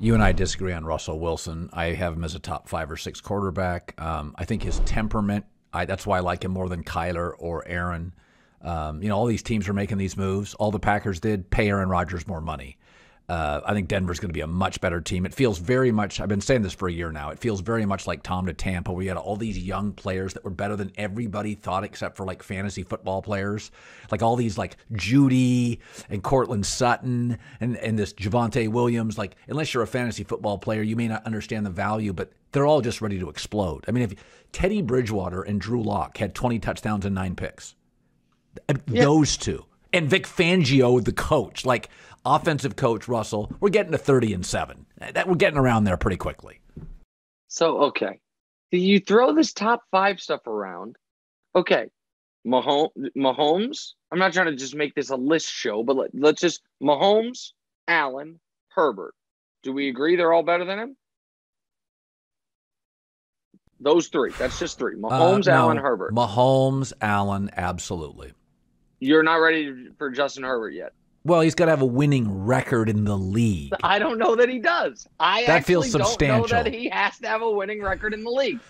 You and I disagree on Russell Wilson. I have him as a top 5 or 6 quarterback. I think his temperament, that's why I like him more than Kyler or Aaron. All these teams are making these moves. All the Packers did, pay Aaron Rodgers more money. I think Denver's going to be a much better team. It feels very much, I've been saying this for a year now, it feels very much like Tom to Tampa, where you had all these young players that were better than everybody thought except for like fantasy football players. Like all these like Judy and Cortland Sutton and this Javonte Williams. Like unless you're a fantasy football player, you may not understand the value, but they're all just ready to explode. I mean, if Teddy Bridgewater and Drew Lock had 20 touchdowns and 9 picks, those two. And Vic Fangio, the coach, like offensive coach Russell, we're getting to 30-7. We're getting around there pretty quickly. So, okay. You throw this top 5 stuff around. Okay. Mahomes. I'm not trying to just make this a list show, but let's just Mahomes, Allen, Herbert. Do we agree they're all better than him? Those 3. That's just 3. Mahomes, Allen, Herbert. Mahomes, Allen, absolutely. You're not ready for Justin Herbert yet. Well, he's got to have a winning record in the league. I don't know that he does. That feels substantial. Don't know that he has to have a winning record in the league.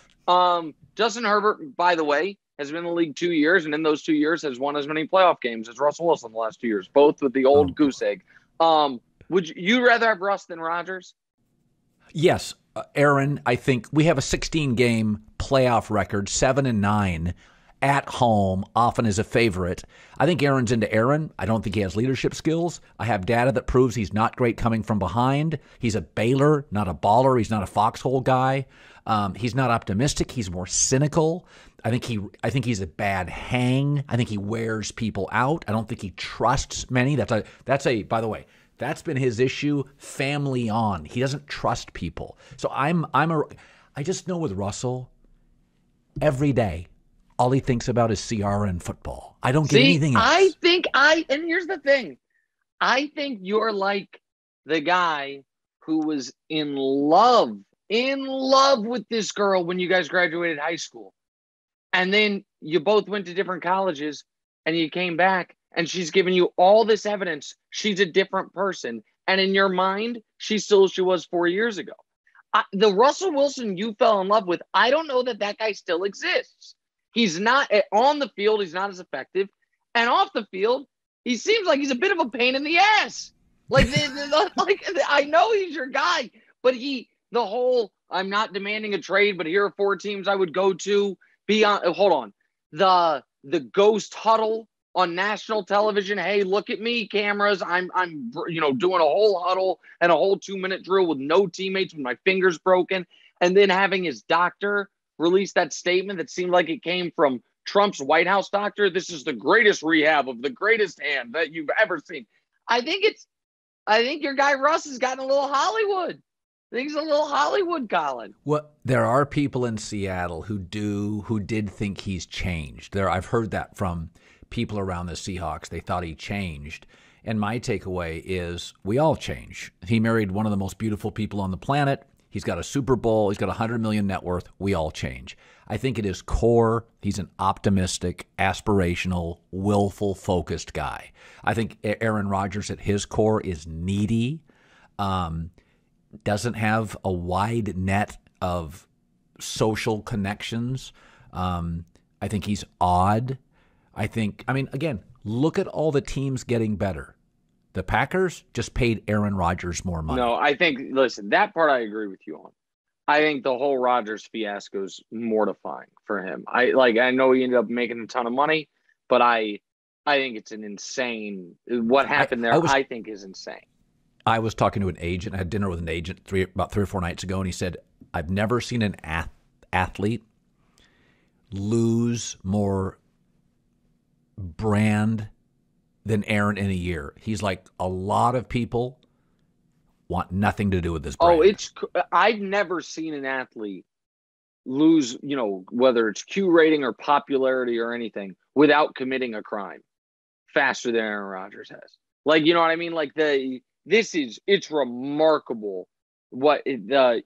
Justin Herbert, by the way, has been in the league 2 years, and in those 2 years has won as many playoff games as Russell Wilson the last 2 years, both with the old goose egg. Would you rather have Russ than Rodgers? Yes. Aaron, I think we have a 16-game playoff record, 7-9. At home, often as a favorite. I think Aaron's into Aaron. I don't think he has leadership skills. I have data that proves he's not great coming from behind. He's a bailer, not a baller. He's not a foxhole guy. He's not optimistic. He's more cynical. I think he's a bad hang. I think he wears people out. I don't think he trusts many. By the way, that's been his issue family on. He doesn't trust people. So I just know with Russell, every day, all he thinks about is Ciara and football. I don't get anything else. And here's the thing. I think you're like the guy who was in love with this girl when you guys graduated high school. And then you both went to different colleges and you came back and she's given you all this evidence. She's a different person. And in your mind, she's still as she was 4 years ago. The Russell Wilson you fell in love with, I don't know that guy still exists. He's not on the field. He's not as effective, and off the field, he seems like he's a bit of a pain in the ass. Like I know he's your guy, but I'm not demanding a trade, but here are 4 teams I would go to. Hold on, the ghost huddle on national television. Hey, look at me, cameras. I'm doing a whole huddle and a whole 2-minute drill with no teammates with my fingers broken, and then having his doctor released that statement that seemed like it came from Trump's White House doctor. This is the greatest rehab of the greatest hand that you've ever seen. I think your guy Russ has gotten a little Hollywood. I think he's a little Hollywood, Colin. Well, there are people in Seattle who did think he's changed. I've heard that from people around the Seahawks. They thought he changed. And my takeaway is we all change. He married one of the most beautiful people on the planet. He's got a Super Bowl. He's got $100 million net worth. We all change. I think at his core, he's an optimistic, aspirational, willful, focused guy. I think Aaron Rodgers at his core is needy, doesn't have a wide net of social connections. I think he's odd. Again, look at all the teams getting better. The Packers just paid Aaron Rodgers more money. No, listen, that part I agree with you on. I think the whole Rodgers fiasco is mortifying for him. I know he ended up making a ton of money, but I think it's an insane – what happened there I think is insane. I was talking to an agent. I had dinner with an agent about 3 or 4 nights ago, and he said, I've never seen an athlete lose more brand than Aaron in a year. He's like, a lot of people want nothing to do with this brand. I've never seen an athlete lose, whether it's Q rating or popularity or anything, without committing a crime faster than Aaron Rodgers has. Like, you know what I mean? Like it's remarkable what the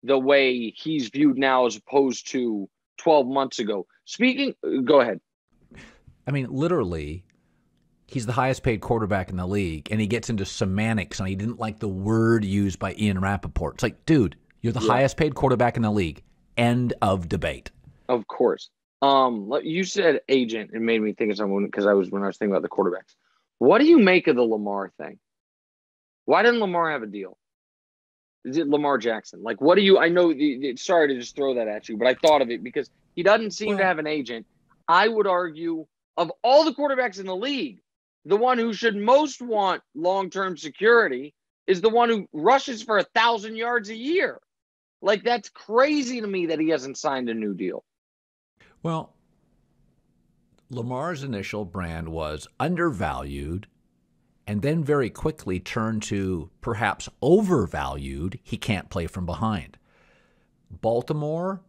way he's viewed now as opposed to 12 months ago. Go ahead. I mean, literally, he's the highest paid quarterback in the league, and he gets into semantics, and he didn't like the word used by Ian Rappaport. It's like, dude, you're the highest paid quarterback in the league. End of debate. Of course. You said agent and made me think of someone because when I was thinking about the quarterbacks. What do you make of the Lamar thing? Why didn't Lamar have a deal? Is it Lamar Jackson? Like, what do you? I know. Sorry to just throw that at you, but I thought of it because he doesn't seem to have an agent. I would argue of all the quarterbacks in the league, the one who should most want long-term security is the one who rushes for 1,000 yards a year. Like, that's crazy to me that he hasn't signed a new deal. Well, Lamar's initial brand was undervalued and then very quickly turned to perhaps overvalued. He can't play from behind. Baltimore,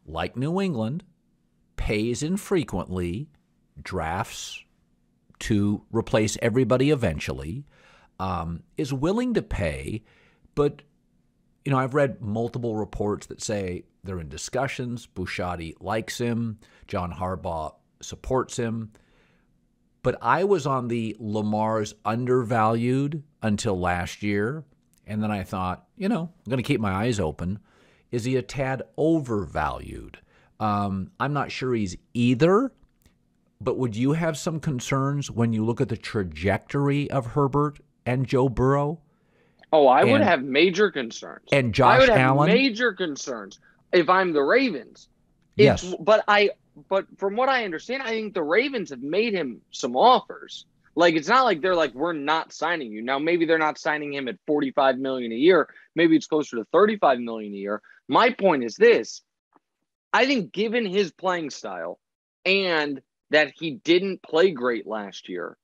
like New England, pays infrequently, drafts to replace everybody eventually, is willing to pay, but I've read multiple reports that say they're in discussions. Bouchatti likes him. John Harbaugh supports him. But I was on the Lamar's undervalued until last year, and then I thought, I'm going to keep my eyes open. Is he a tad overvalued? I'm not sure he's either, but would you have some concerns when you look at the trajectory of Herbert and Joe Burrow? Oh, I would have major concerns. And Josh Allen? I would have major concerns if I'm the Ravens. Yes. But from what I understand, I think the Ravens have made him some offers. Like, it's not like they're like, we're not signing you. Now, maybe they're not signing him at $45 million a year. Maybe it's closer to $35 million a year. My point is this. I think given his playing style and that he didn't play great last year,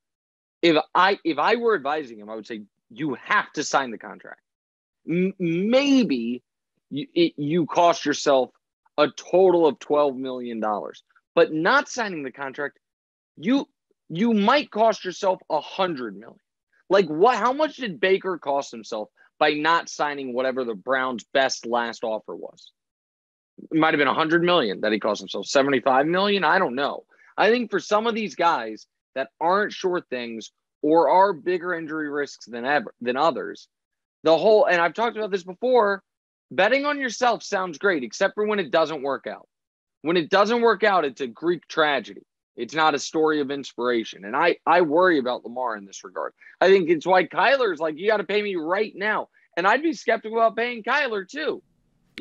if I were advising him, I would say, you have to sign the contract. Maybe you cost yourself a total of $12 million, but not signing the contract, you might cost yourself $100 million. Like, what? How much did Baker cost himself by not signing whatever the Browns' best last offer was? It might have been $100 million that he cost himself. $75 million? I don't know. I think for some of these guys that aren't sure things or are bigger injury risks than others, and I've talked about this before, betting on yourself sounds great, except for when it doesn't work out. When it doesn't work out, it's a Greek tragedy. It's not a story of inspiration. And I worry about Lamar in this regard. I think it's why Kyler's like, you got to pay me right now. And I'd be skeptical about paying Kyler too.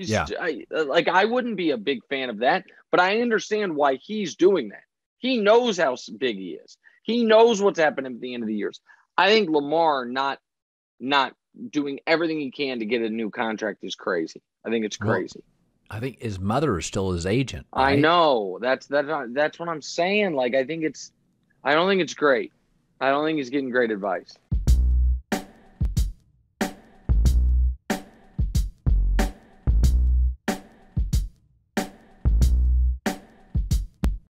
I wouldn't be a big fan of that, but I understand why he's doing that. He knows how big he is. He knows what's happening at the end of the years. I think Lamar not doing everything he can to get a new contract is crazy. I think it's crazy. Well, I think his mother is still his agent. Right? I know. That's what I'm saying. Like, I don't think it's great. I don't think he's getting great advice.